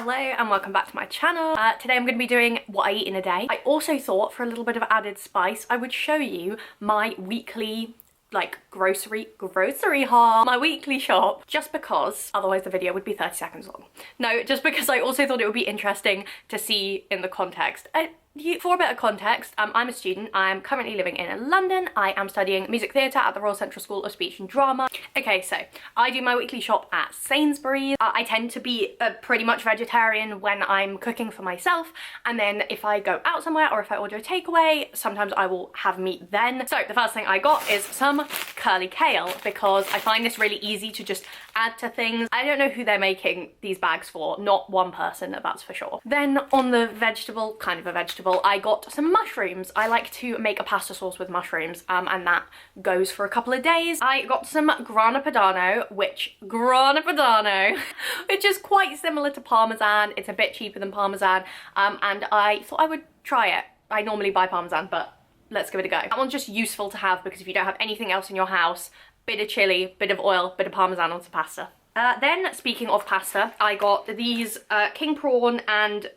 Hello and welcome back to my channel. Today I'm going to be doing what I eat in a day. I also thought for a little bit of added spice I would show you my weekly like grocery haul, my weekly shop, just because otherwise the video would be 30 seconds long. No, just because I also thought it would be interesting to see in the context. For a bit of context, I'm a student. I'm currently living in London. I am studying music theatre at the Royal Central School of Speech and Drama. Okay, so I do my weekly shop at Sainsbury's. I tend to be pretty much vegetarian when I'm cooking for myself, and then if I go out somewhere or if I order a takeaway, sometimes I will have meat then. So the first thing I got is some curly kale because I find this really easy to just add to things. I don't know who they're making these bags for, not one person, that's for sure. Then on the vegetable, kind of a vegetable, I got some mushrooms. I like to make a pasta sauce with mushrooms, and that goes for a couple of days. I got some grana padano, which is quite similar to Parmesan. It's a bit cheaper than Parmesan, and I thought I would try it. I normally buy Parmesan, but let's give it a go. That one's just useful to have because if you don't have anything else in your house, bit of chili, bit of oil, bit of Parmesan on some pasta. Then, speaking of pasta, I got these king prawn and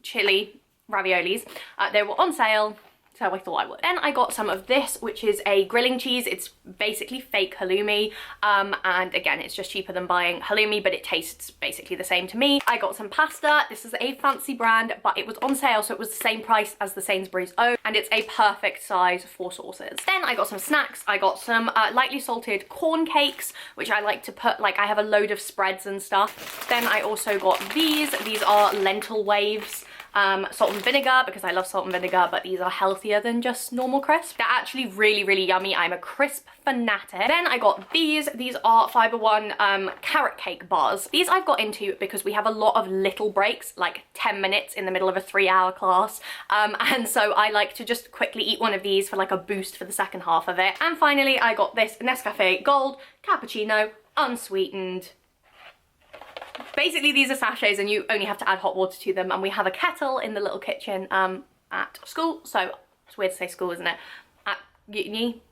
chili raviolis. They were on sale, so I thought I would. Then I got some of this, which is a grilling cheese. It's basically fake halloumi, and again, it's just cheaper than buying halloumi, but it tastes basically the same to me. I got some pasta. This is a fancy brand, but it was on sale, so it was the same price as the Sainsbury's own, and it's a perfect size for sauces. Then I got some snacks. I got some lightly salted corn cakes, which I like to put, like, I have a load of spreads and stuff. Then I also got these. These are lentil waves. Salt and vinegar, because I love salt and vinegar, but these are healthier than just normal crisp. They're actually really, really yummy. I'm a crisp fanatic. Then I got these. These are Fibre One carrot cake bars. These I've got into because we have a lot of little breaks, like 10 minutes in the middle of a 3-hour class. And so I like to just quickly eat one of these for like a boost for the second half of it. And finally, I got this Nescafe Gold Cappuccino Unsweetened. Basically, these are sachets and you only have to add hot water to them, and we have a kettle in the little kitchen at school, so it's weird to say school, isn't it? At uni?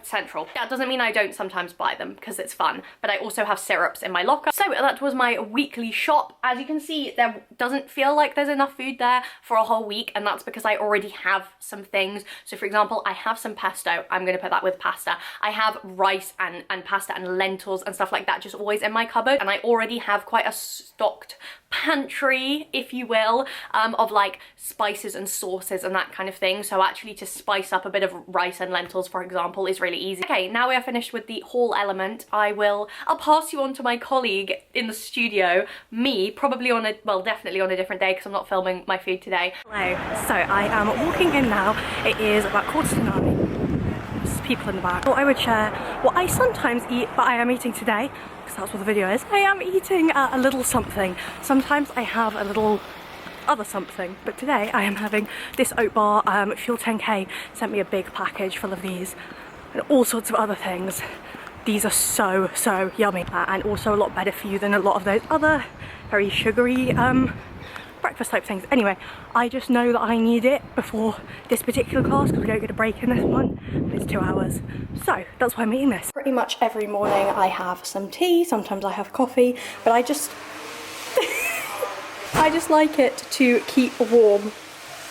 Central. That doesn't mean I don't sometimes buy them because it's fun, but I also have syrups in my locker. So that was my weekly shop. As you can see, there doesn't feel like there's enough food there for a whole week, and that's because I already have some things. So for example, I have some pesto. I'm going to put that with pasta. I have rice and pasta and lentils and stuff like that just always in my cupboard, and I already have quite a stocked pantry, if you will, of like spices and sauces and that kind of thing. So actually to spice up a bit of rice and lentils, for example, is really easy. Okay, now we are finished with the haul element. I'll pass you on to my colleague in the studio, me, probably on a, well, definitely on a different day because I'm not filming my food today. Hello, so I am walking in now. It is about 8:45. There's people in the back. I would share what I sometimes eat, but I am eating today, because that's what the video is. I am eating a little something. Sometimes I have a little other something, but today I am having this oat bar. Fuel 10K sent me a big package full of these and all sorts of other things. These are so yummy, and also a lot better for you than a lot of those other very sugary breakfast type things. Anyway, I just know that I need it before this particular class because we don't get a break in this one, and it's 2 hours. So that's why I'm eating this. Pretty much every morning I have some tea, sometimes I have coffee, but I just I just like it to keep warm,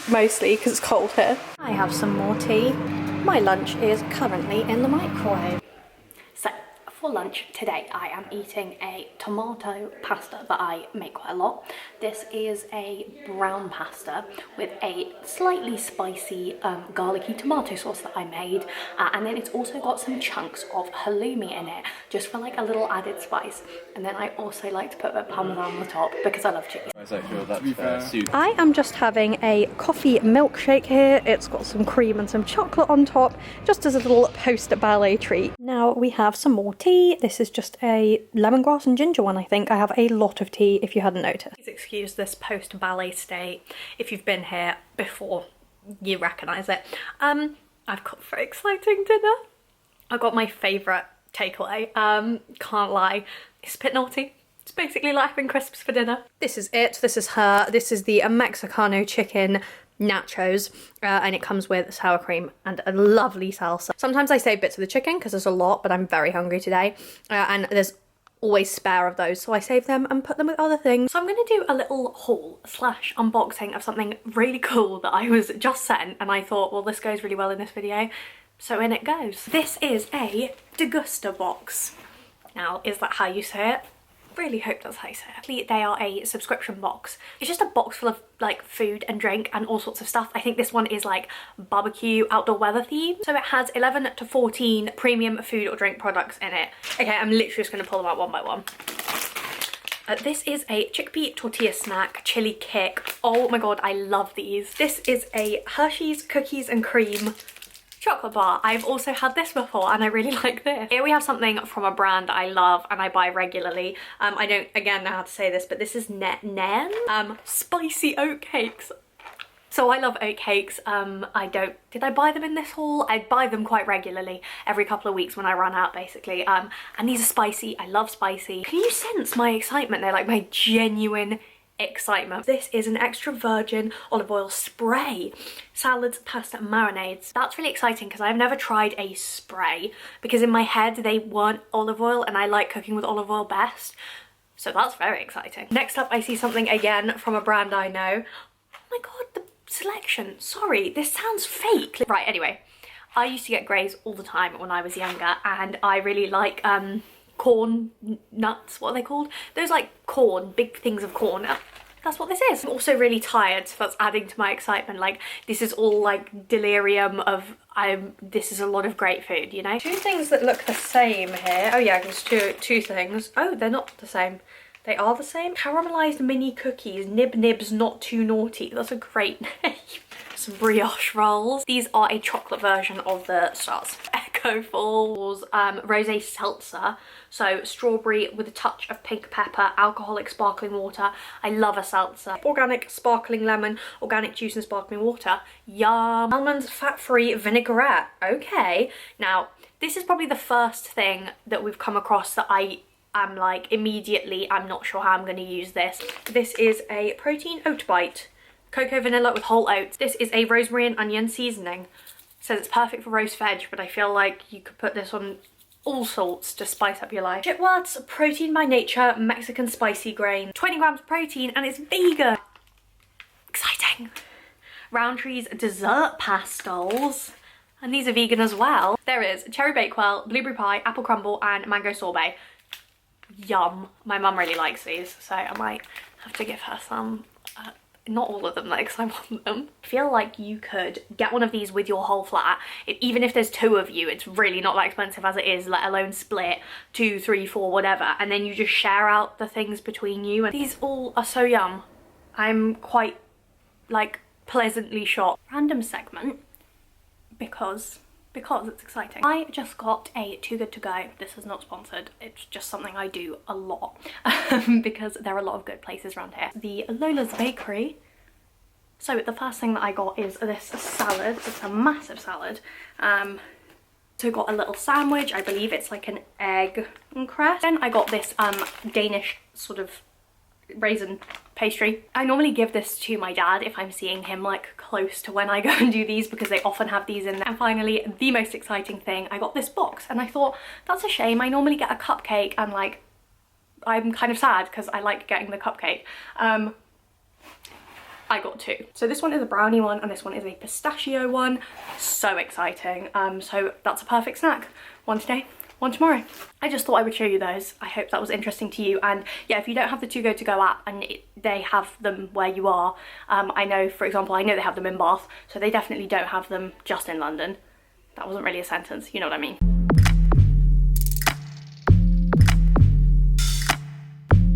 mostly because it's cold here. I have some more tea. My lunch is currently in the microwave. So for lunch today I am eating a tomato pasta that I make quite a lot. This is a brown pasta with a slightly spicy garlicky tomato sauce that I made, and then it's also got some chunks of halloumi in it just for like a little added spice, and then I also like to put a parmesan on the top because I love cheese. I am just having a coffee milkshake here. It's got some cream and some chocolate on top, just as a little post-ballet treat. Now we have some more tea. This is just a lemongrass and ginger one, I think. I have a lot of tea if you hadn't noticed. Please excuse this post-ballet state. If you've been here before, you recognise it. I've got very exciting dinner. I got my favourite takeaway. Can't lie, it's a bit naughty. It's basically like having crisps for dinner. This is it. This is her. This is the Mexicano chicken nachos, and it comes with sour cream and a lovely salsa. Sometimes I save bits of the chicken because there's a lot, but I'm very hungry today, and there's always spare of those, so I save them and put them with other things. So I'm going to do a little haul slash unboxing of something really cool that I was just sent, and I thought, well, this goes really well in this video, so in it goes. This is a DegustaBox. Now, is that how you say it? Really hope that's how you say it. Actually, they are a subscription box. It's just a box full of like food and drink and all sorts of stuff. I think this one is like barbecue outdoor weather themed. So it has 11 to 14 premium food or drink products in it. Okay, I'm literally just going to pull them out one by one. This is a chickpea tortilla snack chili kick. Oh my god, I love these. This is a Hershey's cookies and cream chocolate bar. I've also had this before and I really like this. Here we have something from a brand I love and I buy regularly. I don't again know how to say this, but this is Nen spicy oat cakes. So I love oat cakes. Did I buy them in this haul? I buy them quite regularly, every couple of weeks when I run out basically. And these are spicy. I love spicy. Can you sense my excitement? They're like my genuine excitement. This is an extra virgin olive oil spray. Salads, pasta and marinades. That's really exciting because I've never tried a spray because in my head they weren't olive oil and I like cooking with olive oil best. So that's very exciting. Next up I see something again from a brand I know. Oh my god, the selection. Sorry, this sounds fake. Right, anyway. I used to get grays all the time when I was younger and I really like corn nuts, what are they called? Those like corn, big things of corn. That's what this is. I'm also really tired, so that's adding to my excitement. Like, this is all like delirium of this is a lot of great food, you know? Two things that look the same here. Oh yeah, there's two things. Oh, they're not the same. They are the same. Caramelized mini cookies, nib nibs not too naughty. That's a great name. Some brioche rolls. These are a chocolate version of the stars. Echo Falls rosé seltzer. So strawberry with a touch of pink pepper, alcoholic sparkling water. I love a seltzer. Organic sparkling lemon, organic juice and sparkling water. Yum. Almonds fat-free vinaigrette. Okay. Now, this is probably the first thing that we've come across that I'm like immediately, I'm not sure how I'm going to use this. This is a protein oat bite. Cocoa vanilla with whole oats. This is a rosemary and onion seasoning. It says it's perfect for roast veg, but I feel like you could put this on all sorts to spice up your life. Chipworth's protein by nature Mexican spicy grain. 20 grams of protein and it's vegan. Exciting. Roundtree's dessert pastels. And these are vegan as well. There is cherry bakewell, blueberry pie, apple crumble and mango sorbet. Yum. My mum really likes these, so I might have to give her some. Not all of them though, because I want them. I feel like you could get one of these with your whole flat. Even if there's 2 of you, it's really not that expensive as it is, let alone split 2, 3, 4, whatever. And then you just share out the things between you. And these all are so yum. I'm quite, like, pleasantly shocked. Random segment, because it's exciting. I just got a Too Good To Go. This is not sponsored. It's just something I do a lot because there are a lot of good places around here. The Lola's Bakery. So the first thing that I got is this salad. It's a massive salad. So got a little sandwich. I believe it's like an egg and cress. Then I got this Danish sort of raisin pastry. I normally give this to my dad if I'm seeing him like close to when I go and do these because they often have these in there. And finally, the most exciting thing, I got this box and I thought that's a shame. I normally get a cupcake and like I'm kind of sad because I like getting the cupcake. I got 2. So this one is a brownie one and this one is a pistachio one. So exciting. So that's a perfect snack. One today, one tomorrow. I just thought I would show you those. I hope that was interesting to you. And yeah, if you don't have the Too Go To Go app and they have them where you are, I know, for example, I know they have them in Bath, so they definitely don't have them just in London. That wasn't really a sentence, you know what I mean.